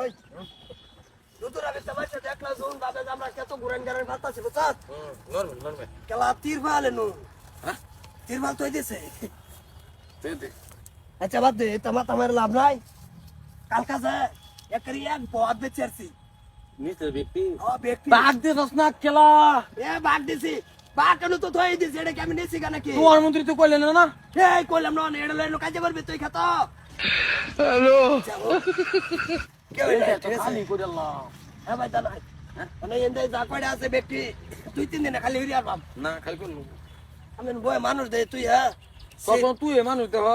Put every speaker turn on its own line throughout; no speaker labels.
ওই দুতুরা বেটা বাচ্চা দেখলা জোন বাবা আমরা কত গুরান গারান ভাতাছি বুঝছস নরমাল কেলা তীর ভালে নো হ্যাঁ তীর ভাল তুই দিছে দে আচ্ছা বাদ দে তোমার লাভ নাই কালকা যা একরি এক বহুত বেচেরছি
নিতে ব্যক্তি
ও ব্যক্তি
বাগ দিছস না কেলা
এ বাগ দিছি বাগ কেন তো থই দিছি এটা কি আমি নেছি কেন কি
তোমার মন্ত্রী তো কইলেন না
এই কইলাম না এটা লইলো কাজে করবি তুই খাতো
হ্যালো
কে হইলা
খালি করে আল্লাহ
হ্যাঁ ভাই দাদা মানে এন্ডে যা কইরা আছে ব্যক্তি তুই 3 দিনে খালি হইরি আর বাপ
না খালি কোন
আমি বয় মানুষ দে তুই হ্যাঁ
তখন তুই মানুষ দেহ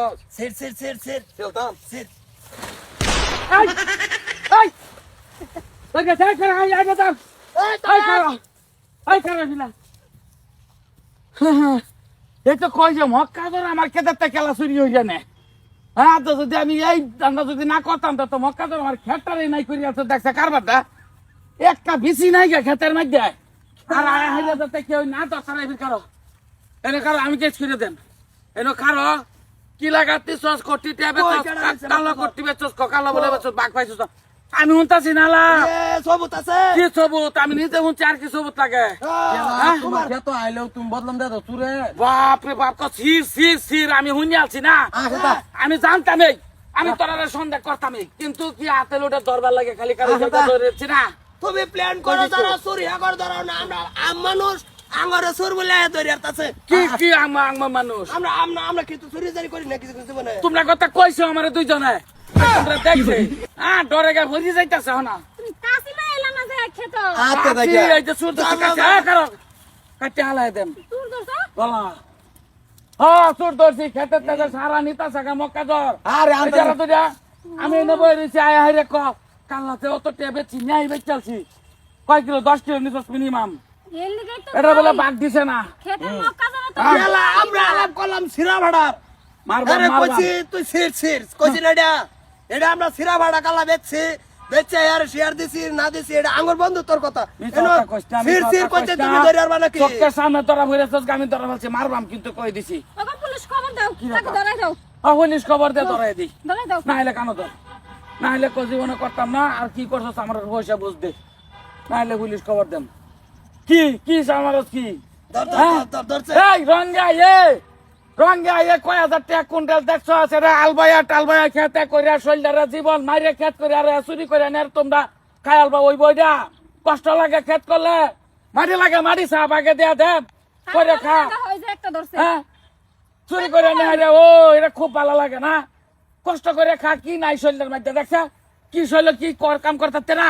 সের
চলতাম
এই এই ওকে যাই করে আই বাবা এই করে দিলা এই তো কই যে মক্কা ধর আমার খেতে খেলা চুরি হয়ে জানে হ্যাঁ তো যদি আমি এই দান্দা যদি না করতাম তো মক্কা ধর আমার খেটারে নাই করি আছে দেখছে কারবারটা একটা বেশি নাই গে খেতের মধ্যে আর আয় হাইলে তো কেউ না দরকার এই কারো এনে কারো আমি কেস করে দেন এনে কারো কি লাগাতি সস করতে টেবে কালো করতে বেচছ কালো বলে বেচছ বাগ পাইছস আমি হুনতাছি নালা
এ সবুত আছে
কি সবুত আমি নিজে হুনছি আর কি সবুত লাগে
তোমার খেত আইলেও তুমি বদলাম দে তুরে
বাপ রে বাপ কো সির আমি হুনি আলছি না আমি জানতামই আমি তোরারে সন্দেহ করতামই কিন্তু কি হাতে লোটে দরবার লাগে খালি কারো ধরেছি না
তুমি প্ল্যান করো যারা চুরি আগর ধরো না আমরা আম মানুষ আঙ্গরে চোর বলে ধরিয়ারতাছে
কি আমা মানুষ
আমরা কিন্তু চুরি জারি করি না কিছু কিছু মানে
তোমরা কথা কইছো আমারে দুইজনে তোমরা দেখছে ডরে গা ভরি যাইতাছে হনা
কাসিমা এলা না যায় খেত
আতে দেখি
এই যে সুর দছে কাছে করো কাটে হালাই দেন
তুই দছ
বলা হ্যাঁ সুর দছি খেতে তেজে সারা নিতা সাগা মক্কা দর
আরে
যারা তো যা আমি নবই রইছি আয় হাইরে ক কাল্লাতে অত টেবে চিনাই বেচালছি কয় কিলো 10 কিলো নিছস মিনিমাম
এর লিগে তো
এটা বলে বাগ দিছে না
খেতে মক্কা যাবে তো
এলা আমরা আলাপ করলাম সিরা ভাড়ার
মারবা
আরে
মারবা
কইছি তুই সির কইছি না এটা আমরা সিরা ভাড়া কালা বেচছে আর শেয়ার দিছি না দিছি এটা আঙ্গুর বন্ধু তোর কথা সির কইতে তুমি ধরিয়ার মানে কি
চোখের সামনে তোরা ভইরাছস আমি তোরা বলছি মারবাম কিন্তু কই দিছি
ওগো পুলিশ খবর দাও তাকে ধরাই দাও
পুলিশ খবর দে ধরাই দি
ধরাই দাও
না হলে কানো ধর না হলে কো জীবনে করতাম না আর কি করছস আমার পয়সা বুঝ দে না হলে পুলিশ খবর দেন কি সামারস কি
ধরছে
এই রঙ্গা কয় হাজার টাকা কুইন্টাল দেখছো আছে রে টালবায়া খেতে কইরা শৈলদারা জীবন মাইরে খেত করে আর চুরি করে নে তোমরা খায়ালবা ওই বইটা কষ্ট লাগে খেত করলে মাটি লাগে মাটি সাপ আগে দেয়া দেব করে খা
ওই যে একটা ধরছে
হ্যাঁ চুরি করে নে রে ও এটা খুব ভালো লাগে না কষ্ট করে খা কি নাই শৈলদার মধ্যে দেখছ কি শৈল কি কাম করতে না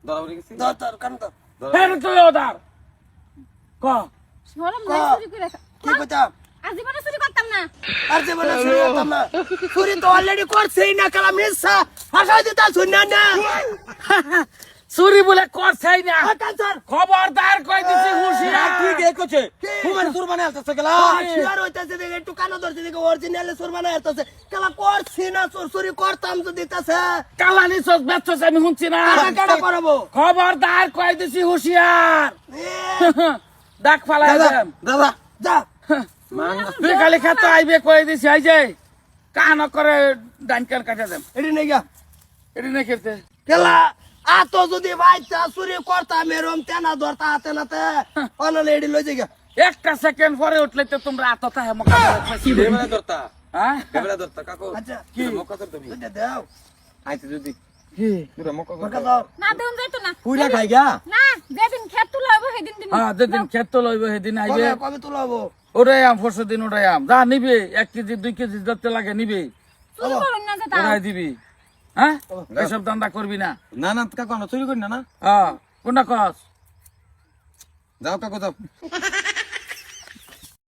দরাবরি গেছি
ধর কান ধর
ফের তুই ওদার ক
শরম নাই চুরি করে
কি কইতাম
আজীবনে চুরি করতাম না
আর যে বলে চুরি করতাম না চুরি তো অলরেডি করছেই না কালাম নিসা ভাষা দিতা শুন না
চুরি বলে করছেই না
কাঞ্চন
খবরদার কই দিছি হুঁশিয়ার
ঠিক এই কইছে তোমার সুর বানাই আসছে গেলা
শেয়ার হইতাছে দেখে একটু কানো ধরছে দেখে অরিজিনাল সুর বানায় আসছে কালা করছি না চুরি করতাম তো দিতাছে
কালানি সস বেচছস আমি শুনছি না
কাটা করবো
খবরদার কই দিছি হুঁশিয়ার ডাক ফালাই দেম
দাদা
যা
তুই খালি খাতো আইবে কই দিছি আই যে কান করে ডানকার কাটা দেম
এটি নেই গা
এটি না খেতে
কেলা আতো যদি বাইতা চুরি করতাম এরম তেনা ধরতা হাতে নাতে অনলে এটি লই যাই গা
একটা সেকেন্ড পরে উঠলে তো তোমরা আততা হে মকা
দেবলা দরতা
হ্যাঁ
দেবলা দরতা কাকু
আচ্ছা
কি মক্কা দর তুমি
এটা দাও
আইতে যদি
কি
পুরা মক্কা
মকা দাও
না দেন যাইতো না
পুরা খাইগা
না যেদিন খেত তুলা হবে সেদিন দিন
হ্যাঁ যেদিন ক্ষেত তো লইব সেদিন আইবে
কবে তুলাবো
ওটাই আম পরশু দিন ওটাই আম যা নিবে 1 কেজি 2 কেজি যত লাগে নিবে
চুরি করুন না যেটা
ওরাই দিবি হ্যাঁ এসব দান্দা করবি না
না না কাকু না চুরি করি না
হ্যাঁ কোনটা কস
যাও কাকু যাও